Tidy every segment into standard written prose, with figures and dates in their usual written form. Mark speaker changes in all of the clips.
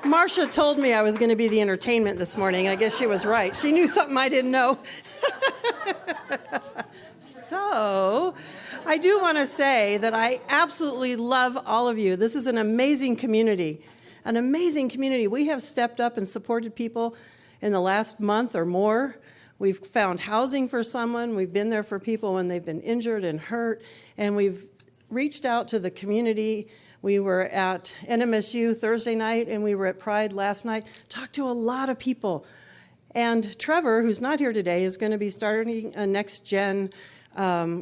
Speaker 1: Marcia told me I was going to be the entertainment this morning. I guess she was right. She knew something I didn't know. So, I do want to say that I absolutely love all of you. This is an amazing community. An amazing community. We have stepped up and supported people in the last month or more. We've found housing for someone. We've been there for people when they've been injured and hurt. And we've reached out to the community. We were at NMSU Thursday night, and we were at Pride last night. Talked to a lot of people. And Trevor, who's not here today, is going to be starting a next-gen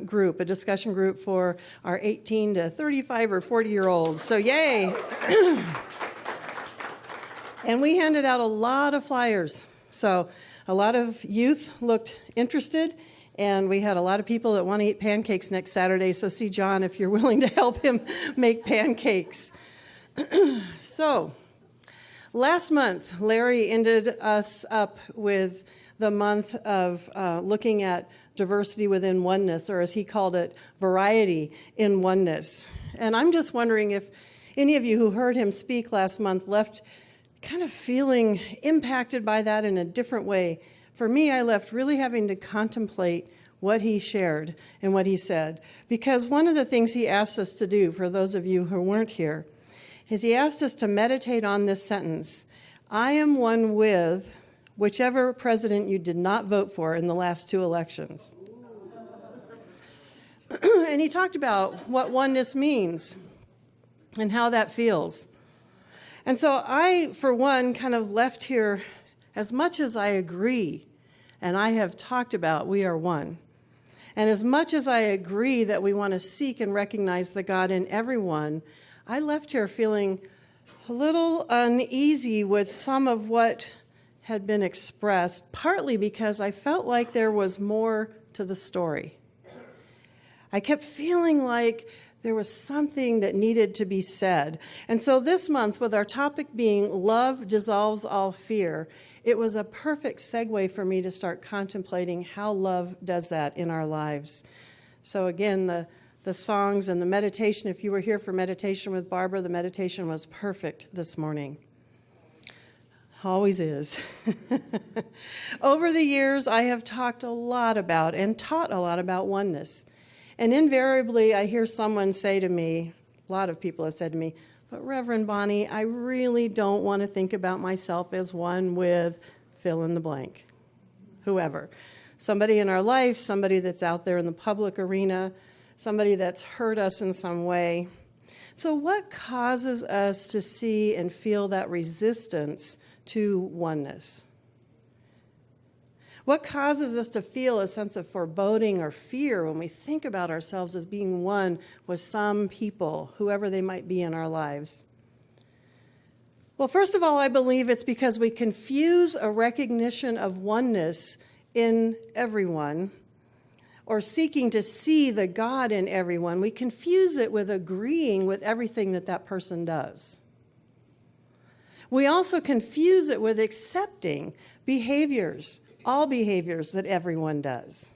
Speaker 1: group, a discussion group for our 18 to 35 or 40-year-olds. So yay! And we handed out a lot of flyers. So a lot of youth looked interested, and we had a lot of people that want to eat pancakes next Saturday. So see John if you're willing to help him make pancakes. So last month, Larry ended us up with the month of looking at diversity within oneness, or as he called it, variety in oneness. And I'm just wondering if any of you who heard him speak last month left kind of feeling impacted by that in a different way. For me, I left really having to contemplate what he shared and what he said. Because one of the things he asked us to do, for those of you who weren't here, is he asked us to meditate on this sentence: I am one with whichever president you did not vote for in the last 2 elections. And he talked about what oneness means and how that feels. And so I, for one, kind of left here, as much as I agree, and I have talked about we are one, and as much as I agree that we want to seek and recognize the God in everyone, I left here feeling a little uneasy with some of what had been expressed, partly because I felt like there was more to the story. I kept feeling like there was something that needed to be said. And so this month, with our topic being Love Dissolves All Fear, it was a perfect segue for me to start contemplating how love does that in our lives. So again, the songs and the meditation, if you were here for meditation with Barbara, the meditation was perfect this morning. Always is. Over the years, I have talked a lot about and taught a lot about oneness. And invariably, I hear someone say to me, a lot of people have said to me, but Reverend Bonnie, I really don't want to think about myself as one with fill in the blank, whoever. Somebody in our life, somebody that's out there in the public arena, somebody that's hurt us in some way. So what causes us to see and feel that resistance to oneness? What causes us to feel a sense of foreboding or fear when we think about ourselves as being one with some people, whoever they might be in our lives? Well, first of all, I believe it's because we confuse a recognition of oneness in everyone, or seeking to see the God in everyone. We confuse it with agreeing with everything that that person does. We also confuse it with accepting behaviors, all behaviors that everyone does.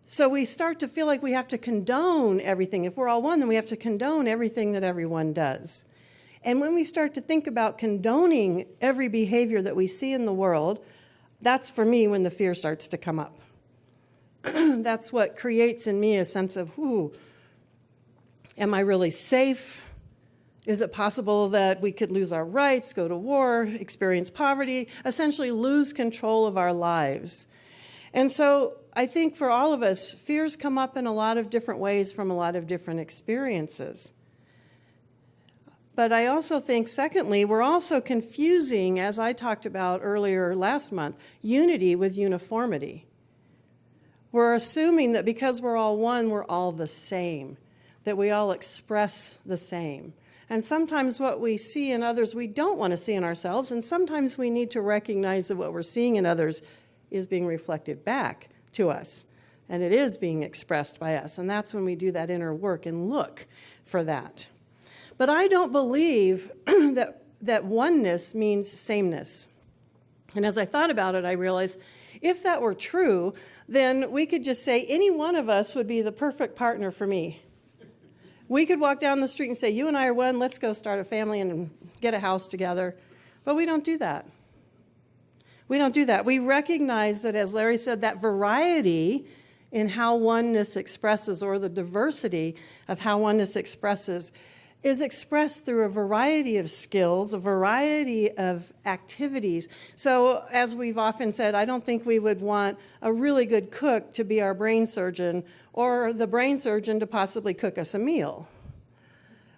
Speaker 1: So we start to feel like we have to condone everything. If we're all one, then we have to condone everything that everyone does. And when we start to think about condoning every behavior that we see in the world, that's for me when the fear starts to come up. That's what creates in me a sense of, am I really safe? Is it possible that we could lose our rights, go to war, experience poverty, essentially lose control of our lives? And so I think for all of us, fears come up in a lot of different ways from a lot of different experiences. But I also think, secondly, we're also confusing, as I talked about earlier last month, unity with uniformity. We're assuming that because we're all one, we're all the same, that we all express the same. And sometimes what we see in others, we don't want to see in ourselves, and sometimes we need to recognize that what we're seeing in others is being reflected back to us, and it is being expressed by us, and that's when we do that inner work and look for that. But I don't believe that oneness means sameness. And as I thought about it, I realized if that were true, then we could just say any one of us would be the perfect partner for me. We could walk down the street and say, you and I are one, let's go start a family and get a house together. But we don't do that. We don't do that. We recognize that, as Larry said, that variety in how oneness expresses, or the diversity of how oneness expresses, is expressed through a variety of skills, a variety of activities. So, as we've often said, I don't think we would want a really good cook to be our brain surgeon, or the brain surgeon to possibly cook us a meal.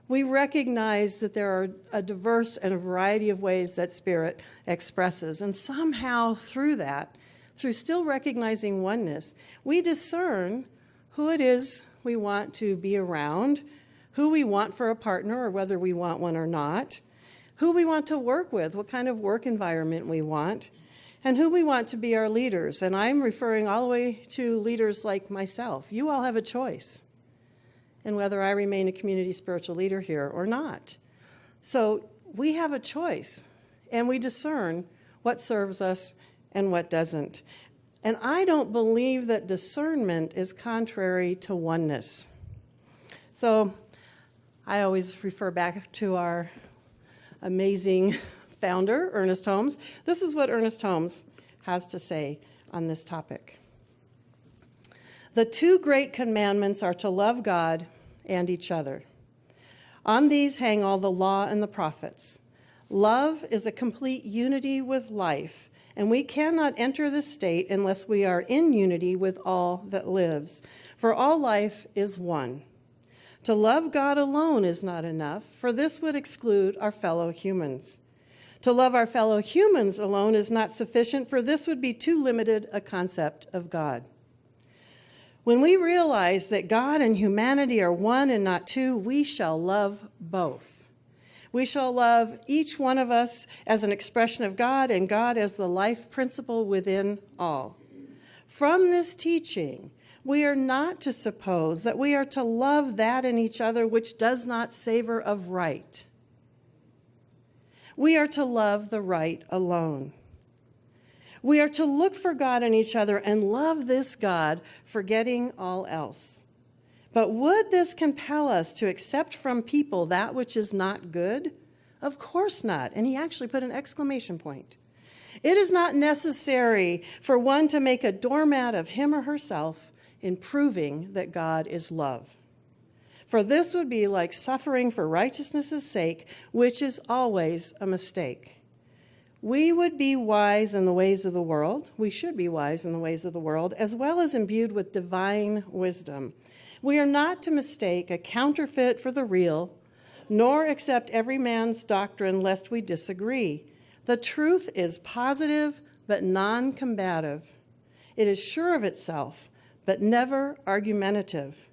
Speaker 1: We recognize that there are a diverse and a variety of ways that spirit expresses. And somehow through that, through still recognizing oneness, we discern who it is we want to be around, who we want for a partner, or whether we want one or not, who we want to work with, what kind of work environment we want, and who we want to be our leaders. And I'm referring all the way to leaders like myself. You all have a choice in whether I remain a community spiritual leader here or not. So we have a choice, and we discern what serves us and what doesn't. And I don't believe that discernment is contrary to oneness. So I always refer back to our amazing founder, Ernest Holmes. This is what Ernest Holmes has to say on this topic. The two great commandments are to love God and each other. On these hang all the law and the prophets. Love is a complete unity with life, and we cannot enter this state unless we are in unity with all that lives, for all life is one. To love God alone is not enough, for this would exclude our fellow humans. To love our fellow humans alone is not sufficient, for this would be too limited a concept of God. When we realize that God and humanity are one and not two, we shall love both. We shall love each one of us as an expression of God, and God as the life principle within all. From this teaching, we are not to suppose that we are to love that in each other which does not savor of right. We are to love the right alone. We are to look for God in each other and love this God, forgetting all else. But would this compel us to accept from people that which is not good? Of course not. And he actually put an exclamation point. It is not necessary for one to make a doormat of him or herself in proving that God is love. For this would be like suffering for righteousness' sake, which is always a mistake. We would be wise in the ways of the world. We should be wise in the ways of the world, as well as imbued with divine wisdom. We are not to mistake a counterfeit for the real, nor accept every man's doctrine lest we disagree. The truth is positive but non-combative. It is sure of itself, but never argumentative.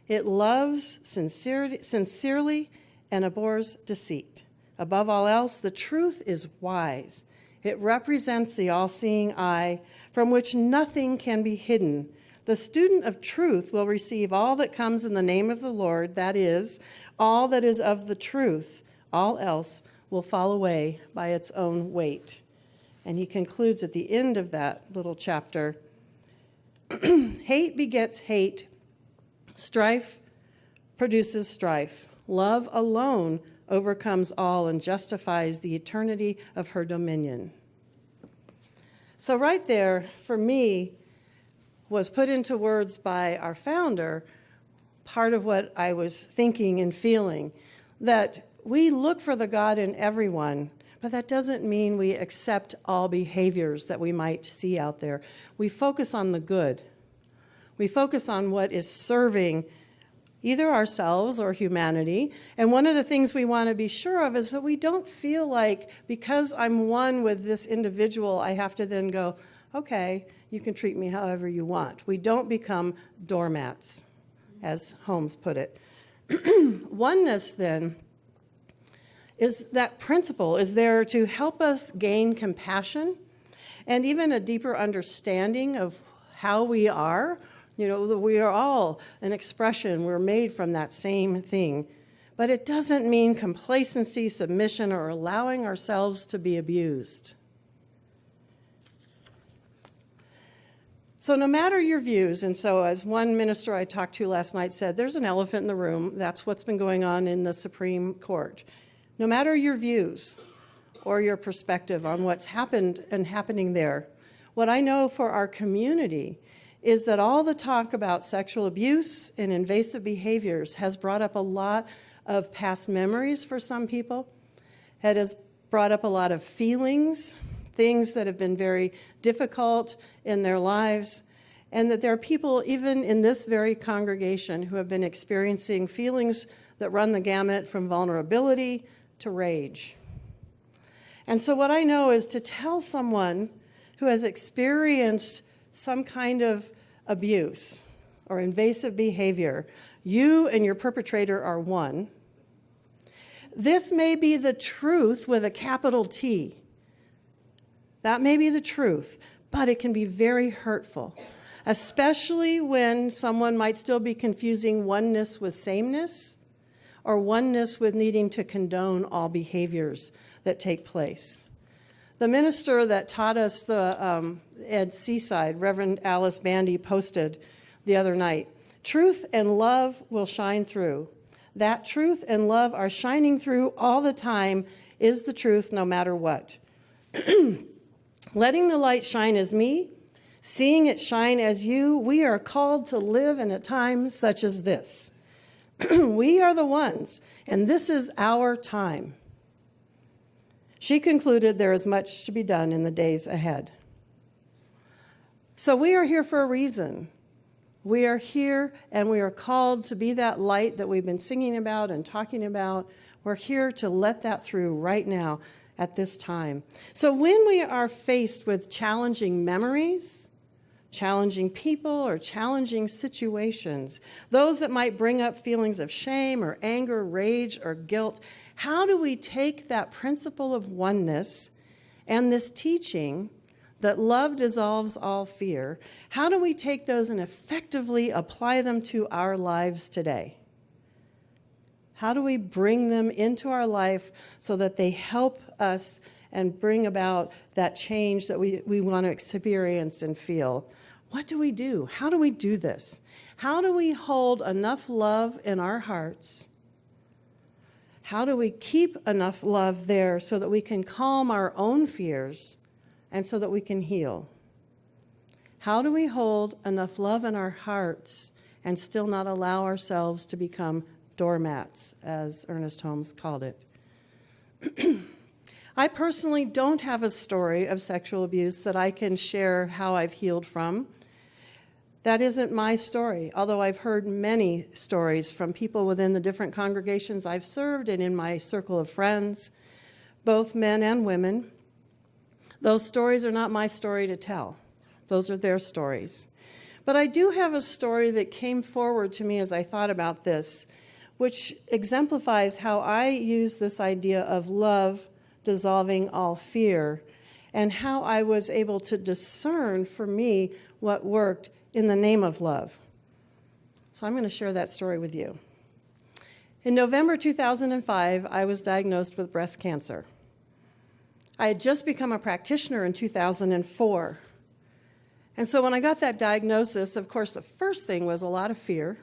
Speaker 1: It loves sincerely and abhors deceit. Above all else, the truth is wise. It represents the all-seeing eye from which nothing can be hidden. The student of truth will receive all that comes in the name of the Lord, that is, all that is of the truth. All else will fall away by its own weight. And he concludes at the end of that little chapter, hate begets hate, strife produces strife. Love alone overcomes all and justifies the eternity of her dominion. So right there, for me, was put into words by our founder, part of what I was thinking and feeling, that we look for the God in everyone, but that doesn't mean we accept all behaviors that we might see out there. We focus on the good. We focus on what is serving either ourselves or humanity. And one of the things we want to be sure of is that we don't feel like because I'm one with this individual, I have to then go, okay, you can treat me however you want. We don't become doormats, as Holmes put it. Oneness, then, is that principle is there to help us gain compassion and even a deeper understanding of how we are. You know, we are all an expression. We're made from that same thing. But it doesn't mean complacency, submission, or allowing ourselves to be abused. So no matter your views, and so as one minister I talked to last night said, there's an elephant in the room. That's what's been going on in the Supreme Court. No matter your views or your perspective on what's happened and happening there, what I know for our community is that all the talk about sexual abuse and invasive behaviors has brought up a lot of past memories for some people. It has brought up a lot of feelings, things that have been very difficult in their lives, and that there are people even in this very congregation who have been experiencing feelings that run the gamut from vulnerability to rage. And so what I know is to tell someone who has experienced some kind of abuse or invasive behavior, you and your perpetrator are one. This may be the truth with a capital T. That may be the truth, but it can be very hurtful, especially when someone might still be confusing oneness with sameness or oneness with needing to condone all behaviors that take place. The minister that taught us at Seaside, Reverend Alice Bandy, posted the other night, "Truth and love will shine through. That truth and love are shining through all the time is the truth no matter what. Letting the light shine as me, seeing it shine as you, we are called to live in a time such as this. We are the ones, and this is our time." She concluded there is much to be done in the days ahead. So we are here for a reason. We are here and we are called to be that light that we've been singing about and talking about. We're here to let that through right now at this time. So when we are faced with challenging memories, challenging people, or challenging situations, those that might bring up feelings of shame or anger, rage, or guilt, how do we take that principle of oneness and this teaching that love dissolves all fear, how do we take those and effectively apply them to our lives today? How do we bring them into our life so that they help us and bring about that change that we want to experience and feel? What do we do? How do we do this? How do we hold enough love in our hearts? How do we keep enough love there so that we can calm our own fears and so that we can heal? How do we hold enough love in our hearts and still not allow ourselves to become doormats, as Ernest Holmes called it? I personally don't have a story of sexual abuse that I can share how I've healed from. That isn't my story, although I've heard many stories from people within the different congregations I've served and in my circle of friends, both men and women. Those stories are not my story to tell. Those are their stories. But I do have a story that came forward to me as I thought about this, which exemplifies how I use this idea of love dissolving all fear and how I was able to discern for me what worked in the name of love. So I'm going to share that story with you. In November 2005, I was diagnosed with breast cancer. I had just become a practitioner in 2004. And so when I got that diagnosis, of course, the first thing was a lot of fear.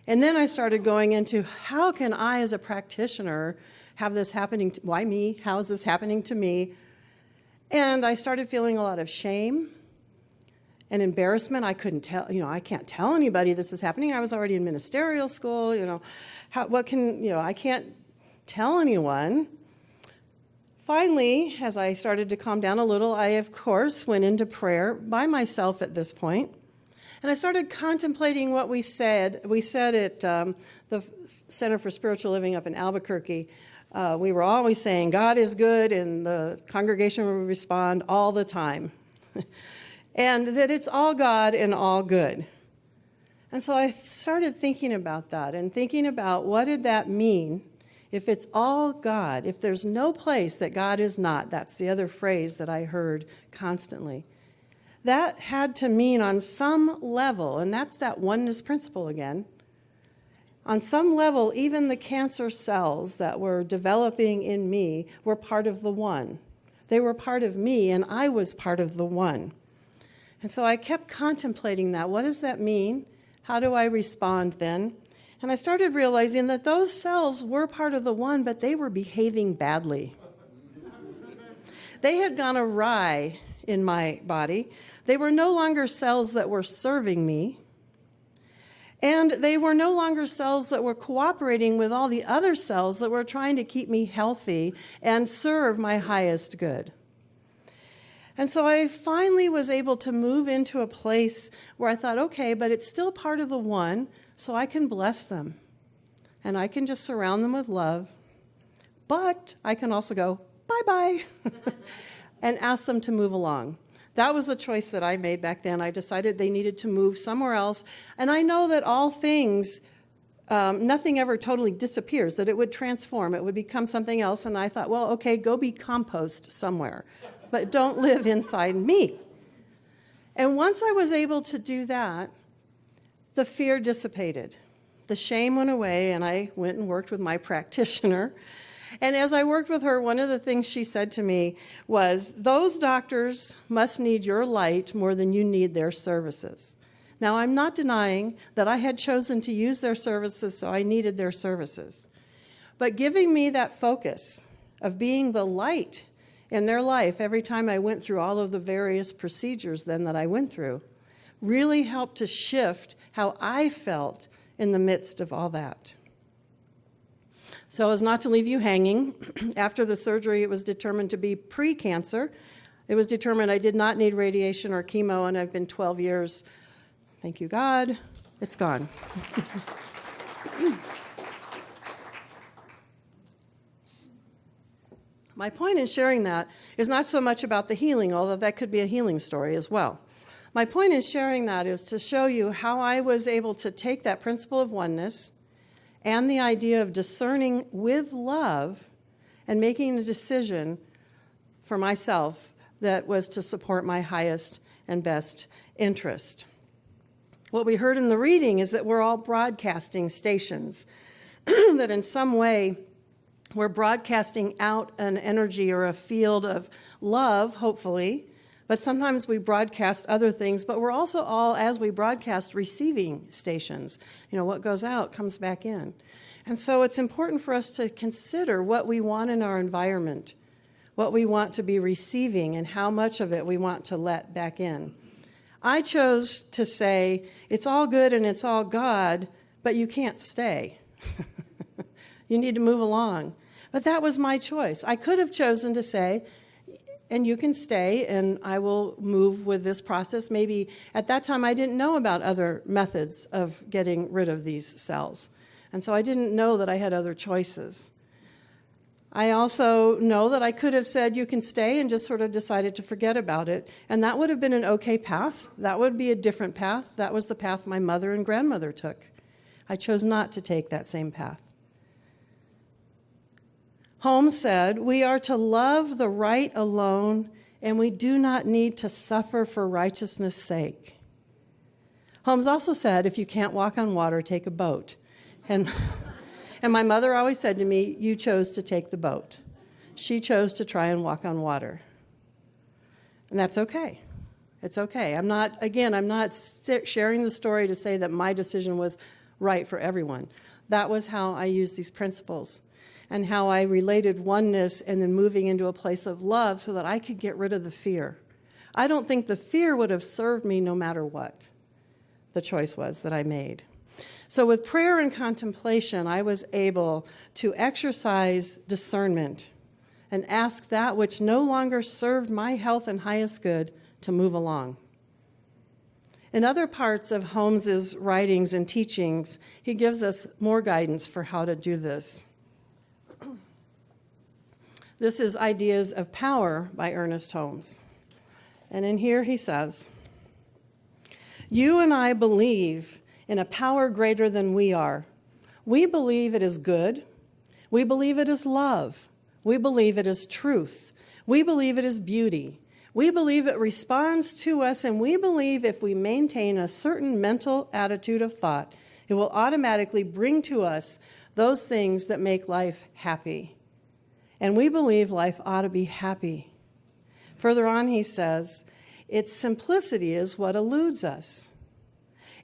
Speaker 1: And then I started going into, how can I as a practitioner have this happening? Why me? How is this happening to me? And I started feeling a lot of shame and embarrassment. I couldn't tell, I can't tell anybody this is happening. I was already in ministerial school, I can't tell anyone. Finally, as I started to calm down a little, I, of course, went into prayer by myself at this point. And I started contemplating what we said. We said at the Center for Spiritual Living up in Albuquerque, we were always saying, God is good, and the congregation would respond all the time. And that it's all God and all good. And so I started thinking about that and thinking about what did that mean if it's all God, if there's no place that God is not. That's the other phrase that I heard constantly. That had to mean on some level, and that's that oneness principle again, on some level, even the cancer cells that were developing in me were part of the one. They were part of me, and I was part of the one. And so I kept contemplating that. What does that mean? How do I respond then? And I started realizing that those cells were part of the one, but they were behaving badly. They had gone awry in my body. They were no longer cells that were serving me. And they were no longer cells that were cooperating with all the other cells that were trying to keep me healthy and serve my highest good. And so I finally was able to move into a place where I thought, okay, but it's still part of the one, so I can bless them. And I can just surround them with love. But I can also go, bye-bye, and ask them to move along. That was the choice that I made back then. I decided they needed to move somewhere else. And I know that all things, nothing ever totally disappears, that it would transform. It would become something else. And I thought, well, okay, go be compost somewhere, but don't live inside me. And once I was able to do that, the fear dissipated. The shame went away, and I went and worked with my practitioner. And as I worked with her, one of the things she said to me was, those doctors must need your light more than you need their services. Now, I'm not denying that I had chosen to use their services, so I needed their services. But giving me that focus of being the light in their life every time I went through all of the various procedures then that I went through really helped to shift how I felt in the midst of all that. So as not to leave you hanging, after the surgery, it was determined to be pre-cancer. It was determined I did not need radiation or chemo, and I've been 12 years. Thank you, God. It's gone. My point in sharing that is not so much about the healing, although that could be a healing story as well. My point in sharing that is to show you how I was able to take that principle of oneness and the idea of discerning with love and making a decision for myself that was to support my highest and best interest. What we heard in the reading is that we're all broadcasting stations, that in some way we're broadcasting out an energy or a field of love, hopefully, but sometimes we broadcast other things, but we're also all, as we broadcast, receiving stations. You know, what goes out comes back in. And so it's important for us to consider what we want in our environment, what we want to be receiving, and how much of it we want to let back in. I chose to say, it's all good and it's all God, but you can't stay. You need to move along. But that was my choice. I could have chosen to say, and you can stay, and I will move with this process. Maybe at that time I didn't know about other methods of getting rid of these cells. And so I didn't know that I had other choices. I also know that I could have said, you can stay, and just sort of decided to forget about it. And that would have been an okay path. That would be a different path. That was the path my mother and grandmother took. I chose not to take that same path. Holmes said, we are to love the right alone, and we do not need to suffer for righteousness' sake. Holmes also said, if you can't walk on water, take a boat. And my mother always said to me, you chose to take the boat. She chose to try and walk on water. And that's okay. It's okay. I'm not sharing the story to say that my decision was right for everyone. That was how I used these principles and how I related oneness and then moving into a place of love so that I could get rid of the fear. I don't think the fear would have served me no matter what the choice was that I made. So with prayer and contemplation, I was able to exercise discernment and ask that which no longer served my health and highest good to move along. In other parts of Holmes's writings and teachings, he gives us more guidance for how to do this. This is Ideas of Power by Ernest Holmes. And in here he says, you and I believe in a power greater than we are. We believe it is good. We believe it is love. We believe it is truth. We believe it is beauty. We believe it responds to us, and we believe if we maintain a certain mental attitude of thought, it will automatically bring to us those things that make life happy. And we believe life ought to be happy. Further on, he says, Its simplicity is what eludes us.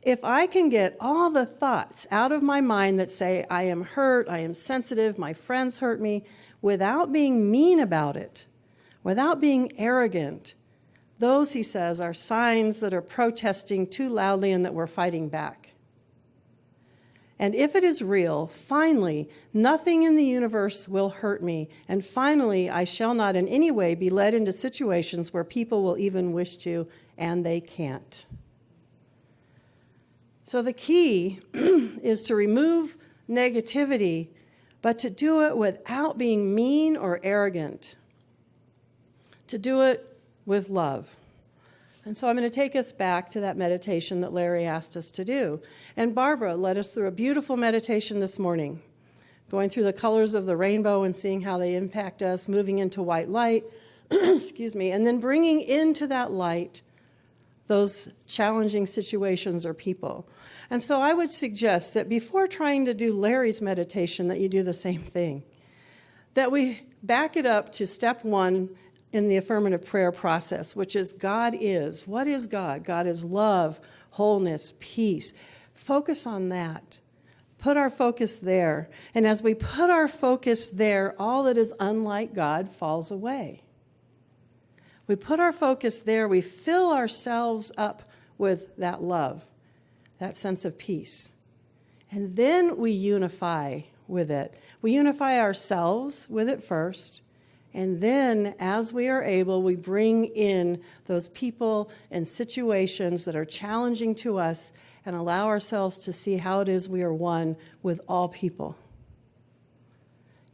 Speaker 1: If I can get all the thoughts out of my mind that say, I am hurt, I am sensitive, my friends hurt me, without being mean about it, without being arrogant, those, he says, are signs that are protesting too loudly and that we're fighting back. And if it is real, finally, nothing in the universe will hurt me. And finally, I shall not in any way be led into situations where people will even wish to, and they can't. So the key is to remove negativity, but to do it without being mean or arrogant. To do it with love. And so I'm going to take us back to that meditation that Larry asked us to do. And Barbara led us through a beautiful meditation this morning, going through the colors of the rainbow and seeing how they impact us, moving into white light, excuse me, and then bringing into that light those challenging situations or people. And so I would suggest that before trying to do Larry's meditation, that you do the same thing. That we back it up to step one in the affirmative prayer process, which is God is. What is God? God is love, wholeness, peace. Focus on that. Put our focus there. And as we put our focus there, all that is unlike God falls away. We put our focus there, we fill ourselves up with that love, that sense of peace. And then we unify with it. We unify ourselves with it first. And then, as we are able, we bring in those people and situations that are challenging to us and allow ourselves to see how it is we are one with all people.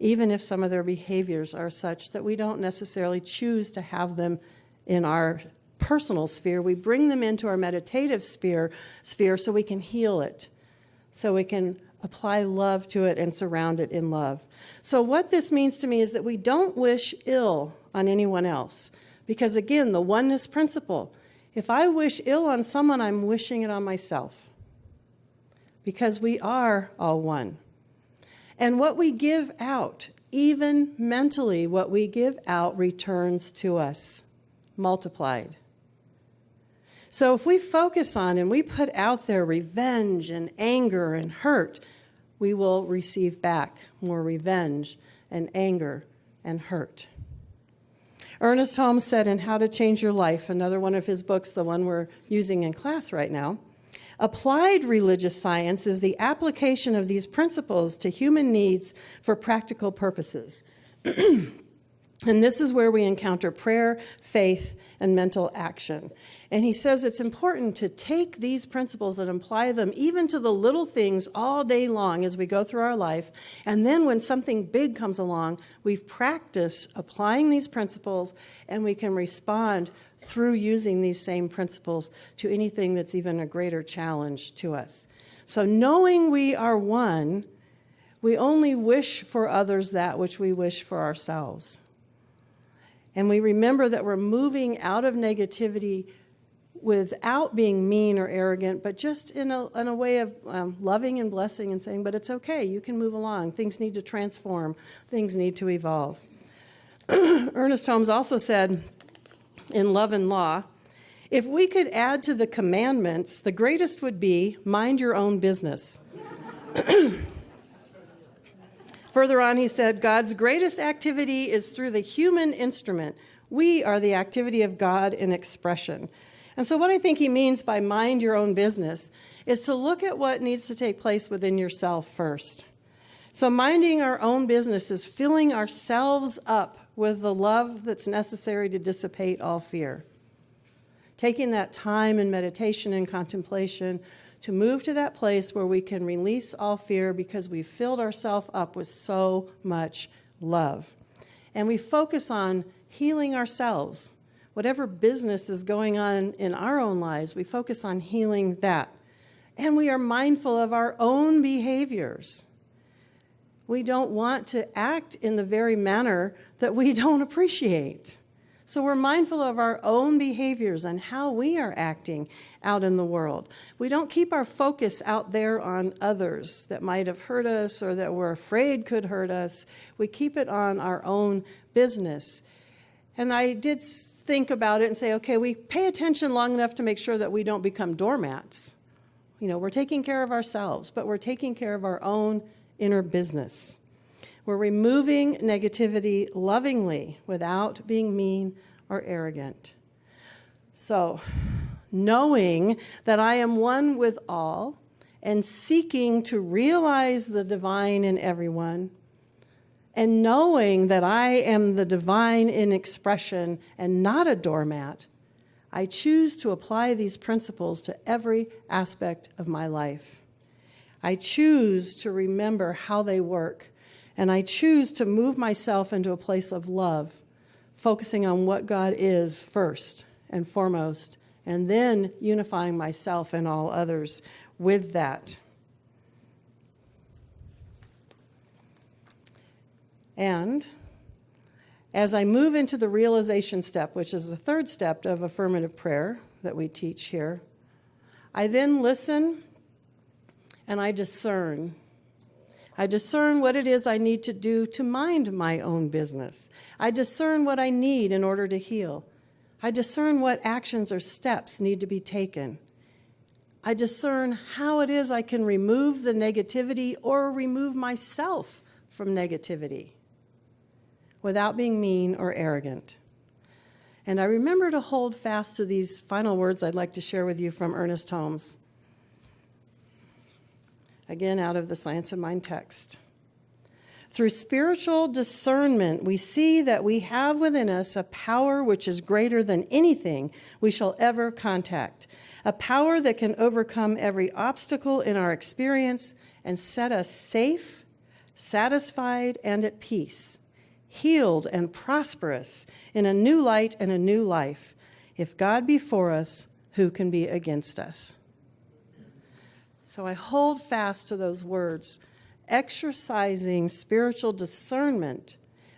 Speaker 1: Even if some of their behaviors are such that we don't necessarily choose to have them in our personal sphere, we bring them into our meditative sphere so we can heal it, so we can apply love to it and surround it in love. So what this means to me is that we don't wish ill on anyone else. Because again, the oneness principle, if I wish ill on someone, I'm wishing it on myself. Because we are all one. And what we give out, even mentally, what we give out returns to us, multiplied. So if we focus on and we put out there revenge and anger and hurt, we will receive back more revenge and anger and hurt. Ernest Holmes said in How to Change Your Life, another one of his books, the one we're using in class right now, applied religious science is the application of these principles to human needs for practical purposes. And this is where we encounter prayer, faith, and mental action. And he says it's important to take these principles and apply them even to the little things all day long as we go through our life. And then when something big comes along, we've practiced applying these principles and we can respond through using these same principles to anything that's even a greater challenge to us. So knowing we are one, we only wish for others that which we wish for ourselves. And we remember that we're moving out of negativity without being mean or arrogant, but just in a way of loving and blessing and saying, but it's okay, you can move along. Things need to transform. Things need to evolve. Ernest Holmes also said in Love and Law, if we could add to the commandments, the greatest would be mind your own business. Further on, he said, God's greatest activity is through the human instrument. We are the activity of God in expression. And so what I think he means by mind your own business is to look at what needs to take place within yourself first. So minding our own business is filling ourselves up with the love that's necessary to dissipate all fear. Taking that time in meditation and contemplation to move to that place where we can release all fear because we've filled ourselves up with so much love. And we focus on healing ourselves. Whatever business is going on in our own lives, we focus on healing that. And we are mindful of our own behaviors. We don't want to act in the very manner that we don't appreciate. So we're mindful of our own behaviors and how we are acting out in the world. We don't keep our focus out there on others that might have hurt us or that we're afraid could hurt us. We keep it on our own business. And I did think about it and say, okay, we pay attention long enough to make sure that we don't become doormats. We're taking care of ourselves, but we're taking care of our own inner business. We're removing negativity lovingly without being mean or arrogant. So, knowing that I am one with all and seeking to realize the divine in everyone, and knowing that I am the divine in expression and not a doormat, I choose to apply these principles to every aspect of my life. I choose to remember how they work, and I choose to move myself into a place of love, focusing on what God is first and foremost, and then unifying myself and all others with that. And as I move into the realization step, which is the third step of affirmative prayer that we teach here, I then listen and I discern. I discern what it is I need to do to mind my own business. I discern what I need in order to heal. I discern what actions or steps need to be taken. I discern how it is I can remove the negativity or remove myself from negativity without being mean or arrogant. And I remember to hold fast to these final words I'd like to share with you from Ernest Holmes. Again, out of the Science of Mind text. Through spiritual discernment, we see that we have within us a power which is greater than anything we shall ever contact, a power that can overcome every obstacle in our experience and set us safe, satisfied, and at peace, healed and prosperous in a new light and a new life. If God be for us, who can be against us? So I hold fast to those words. Exercising spiritual discernment,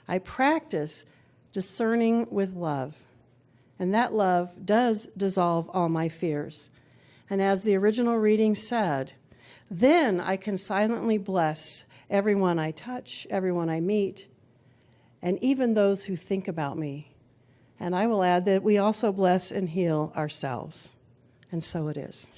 Speaker 1: I practice discerning with love. And that love does dissolve all my fears. And as the original reading said, then I can silently bless everyone I touch, everyone I meet, and even those who think about me. And I will add that we also bless and heal ourselves. And so it is.